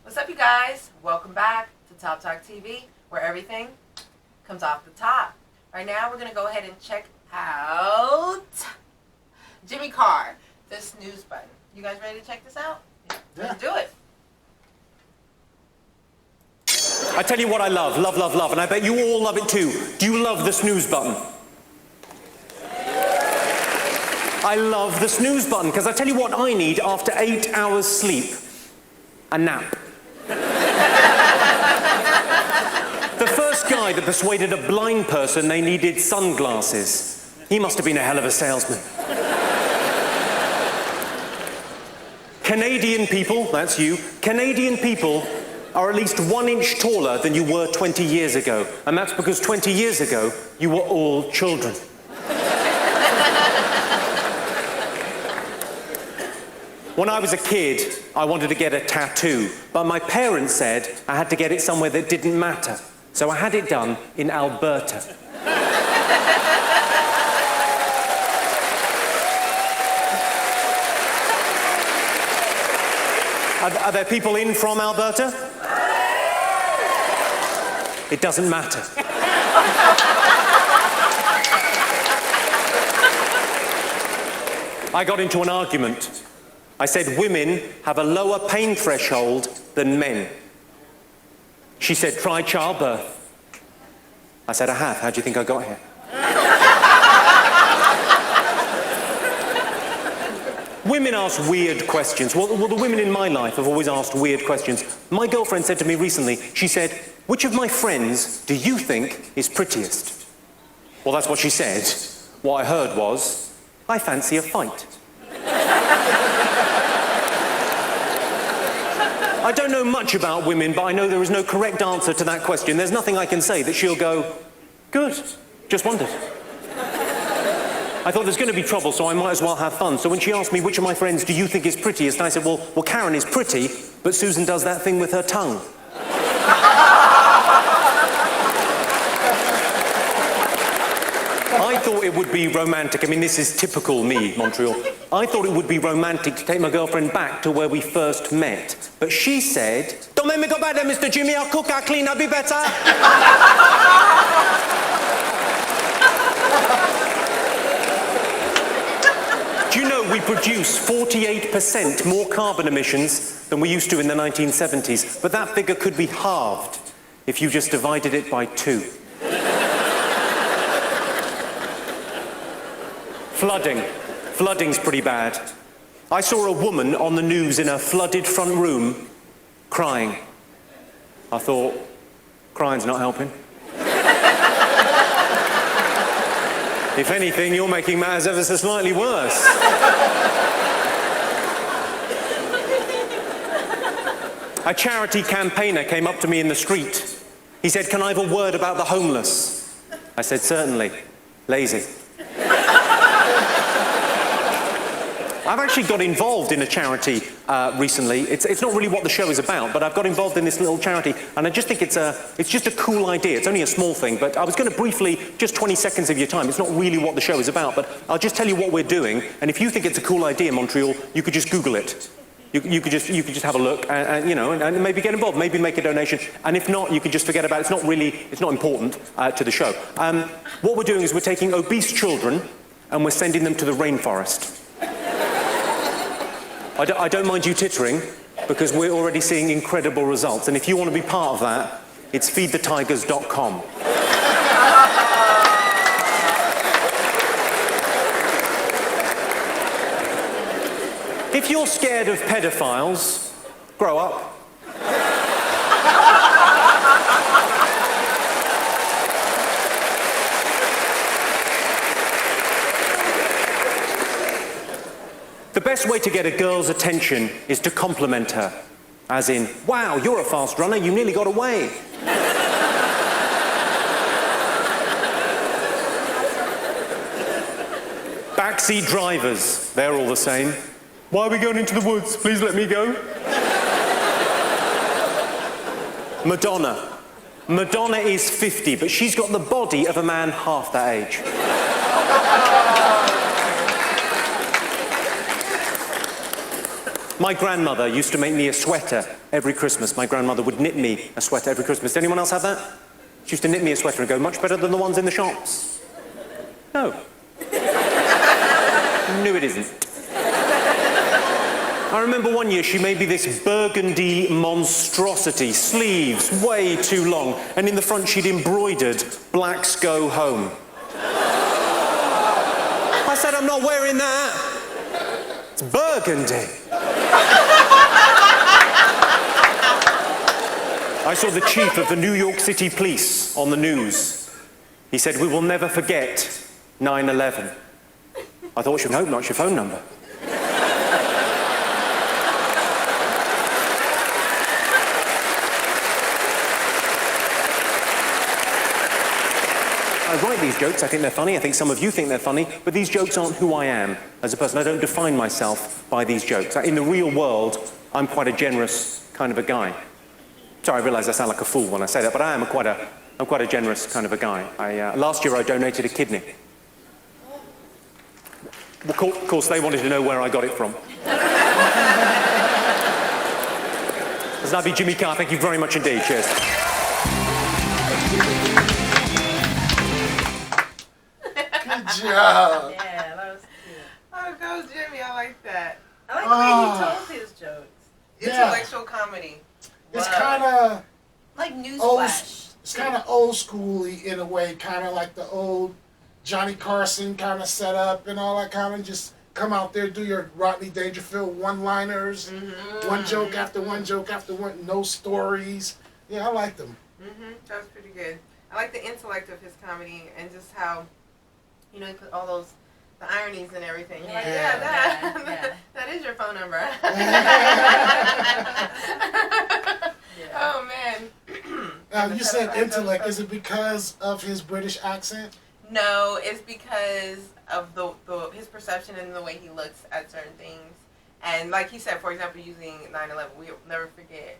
What's up, you guys? Welcome back to Top Talk TV, where everything comes off the top. Right now, we're going to go ahead and check out Jimmy Carr, the snooze button. You guys ready to check this out? Yeah. Let's do it. I tell you what I love, love, and I bet you all love it too. Do you love the snooze button? I love the snooze button, because I tell you what I need after 8 hours sleep. A nap. The first guy that persuaded a blind person they needed sunglasses. He must have been a hell of a salesman. Canadian people, that's you, Canadian people are at least 1 inch taller than you were 20 years ago. And that's because 20 years ago, you were all children. When I was a kid, I wanted to get a tattoo, but my parents said I had to get it somewhere that didn't matter. So I had it done in Alberta. Are there people in from Alberta? It doesn't matter. I got into an argument. I said women have a lower pain threshold than men. She said, try childbirth. I said, I have. How do you think I got here? Women ask weird questions. Well, the women in my life have always asked weird questions. My girlfriend said to me recently, she said, which of my friends do you think is prettiest? Well, that's what she said. What I heard was, I fancy a fight. I don't know much about women, but I know there is no correct answer to that question. There's nothing I can say that she'll go, good, just wondered. I thought there's going to be trouble, so I might as well have fun. So when she asked me, which of my friends do you think is prettiest, I said, well, Karen is pretty, but Susan does that thing with her tongue. I thought it would be romantic. I mean, this is typical me, Montreal. I thought it would be romantic to take my girlfriend back to where we first met. But she said, don't make me go back there, Mr. Jimmy. I'll cook, I'll clean, I'll be better. Do you know we produce 48% more carbon emissions than we used to in the 1970s? But that figure could be halved if you just divided it by 2. Flooding. Flooding's pretty bad. I saw a woman on the news in a flooded front room crying. I thought, crying's not helping. If anything, you're making matters ever so slightly worse. A charity campaigner came up to me in the street. He said, can I have a word about the homeless? I said, certainly. Lazy. I've actually got involved in a charity recently. It's not really what the show is about, but I've got involved in this little charity, and I just think it's just a cool idea. It's only a small thing, but I was going to briefly, just 20 seconds of your time. It's not really what the show is about, but I'll just tell you what we're doing, and if you think it's a cool idea, Montreal, you could just Google it. You could just have a look, and you know, and maybe get involved, maybe make a donation, and if not, you can just forget about it. It's not important to the show. What we're doing is we're taking obese children, and we're sending them to the rainforest. I don't mind you tittering, because we're already seeing incredible results. And if you want to be part of that, it's feedthetigers.com. If you're scared of pedophiles, grow up. The best way to get a girl's attention is to compliment her. As in, wow, you're a fast runner, you nearly got away. Backseat drivers, they're all the same. Why are we going into the woods? Please let me go. Madonna. Madonna is 50, but she's got the body of a man half that age. My grandmother used to make me a sweater every Christmas. My grandmother would knit me a sweater every Christmas. Did anyone else have that? She used to knit me a sweater and go, much better than the ones in the shops. No. No, it isn't. I remember one year she made me this burgundy monstrosity, sleeves way too long, and in the front she'd embroidered "Blacks Go Home." I said, I'm not wearing that. It's burgundy. I saw the chief of the New York City Police on the news. He said, we will never forget 9/11. I thought, should hope not, it's your phone number. I write these jokes, I think they're funny, I think some of you think they're funny, but these jokes aren't who I am as a person. I don't define myself by these jokes. In the real world, I'm quite a generous kind of a guy. Sorry, I realise I sound like a fool when I say that, but I'm quite a generous kind of a guy. Last year I donated a kidney. Of course, they wanted to know where I got it from. That'd be Jimmy Carr. Thank you very much indeed. Cheers. Good job. Yeah, that was cute. Oh, go Jimmy. I like that. I like the way he told his jokes. Intellectual comedy. It's kind of like newsflash. It's kind of old schooly in a way, kind of like the old Johnny Carson kind of setup and all that kind of just come out there, do your Rodney Dangerfield one-liners, one joke after one joke after one, no stories. Yeah, I like them. That was pretty good. I like the intellect of his comedy and just how, you know, he put all those, the ironies and everything. You're like, that is your phone number. Oh, man. Now, you said intellect. Is it because of his British accent? No, it's because of his perception and the way he looks at certain things. And like he said, for example, using 9/11, we'll never forget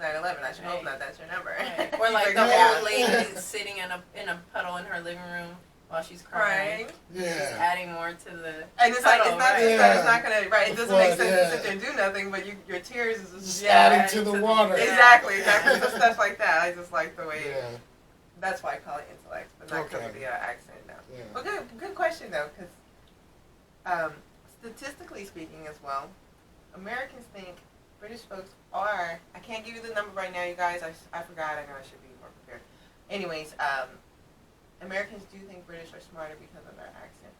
9/11. I should hope not that's your number. Right. Or like the old lady sitting in a puddle in her living room while she's crying. Right. Yeah. Just adding more to the And it's like, puddle, it's not right? just it's not gonna, right, it doesn't make sense to sit there and do nothing, but your tears is just adding to the water. Exactly. So stuff like that. I just like the way, that's why I call it intellect, but not because of the accent, no. Yeah. Well, good question, though, because statistically speaking as well, Americans think British folks are, I can't give you the number right now, you guys, I forgot, I know I should be more prepared. Anyways, Americans do think British are smarter because of their accents.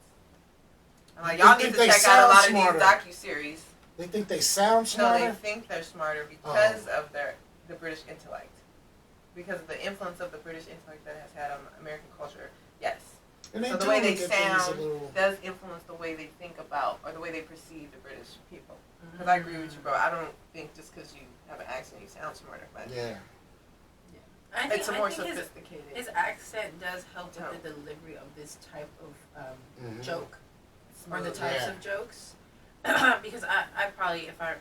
I'm like, y'all need to check out a lot of these docu-series. They think they sound smarter? No, they think they're smarter because of the British intellect. Because of the influence of the British intellect that has had on American culture, yes. And So the way they sound does influence the way they think about, or the way they perceive the British people. Because I agree with you, bro. I don't think just because you have an accent you sound smarter, but it's more sophisticated. His accent does help with the delivery of this type of joke, or the types of jokes. Because I probably, I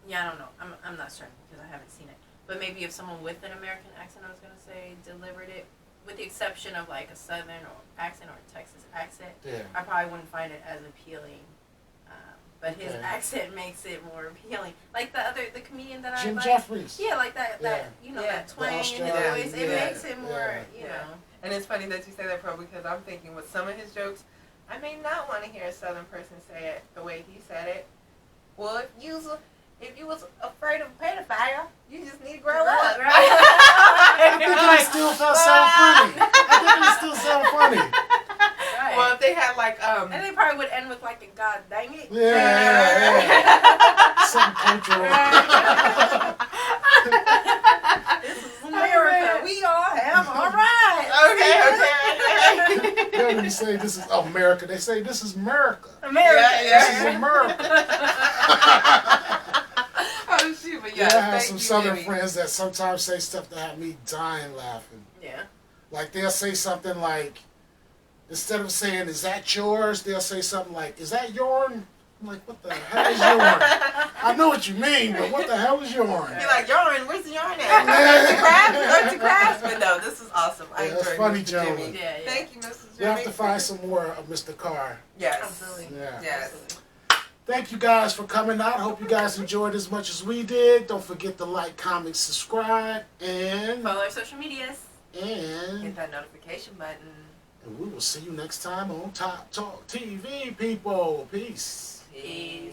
don't know. I'm not certain because I haven't seen it. But maybe if someone with an American accent, I was gonna say, delivered it, with the exception of like a Southern accent or a Texas accent, I probably wouldn't find it as appealing. But his accent makes it more appealing. Like the comedian that Jim I like. Jeffries. Yeah, like that that twang in his voice. It makes it more, you know. And it's funny that you say that, bro, because I'm thinking with some of his jokes, I may not want to hear a Southern person say it the way he said it. Well, if you was afraid of a pedophile, you just need to grow up. Right? I think it still sound funny. Right. Well, if they had like and they probably would end with like a God dang it. Some cultural. This is America. We all have all right. Okay. They don't even say this is America. They say this is America. This is America. Oh shoot, but I have some Southern friends that sometimes say stuff that have me dying laughing. Yeah. Like they'll say something like, instead of saying, is that yours? They'll say something like, is that yourn? I'm like, what the hell is yourn? I know what you mean, but what the hell is yourn? You're like, yarn, where's the yarn at? Arts and crafts? But no, this is awesome. I enjoyed that's funny, Mr. gentlemen. Jimmy. Thank you, Mrs. Jimmy. You have to find some more of Mr. Carr. Yes. Absolutely. Yeah. Yes. Thank you guys for coming out. Hope you guys enjoyed as much as we did. Don't forget to like, comment, subscribe, and Follow our social medias. Hit that notification button. And we will see you next time on Top Talk TV, people. Peace. Peace.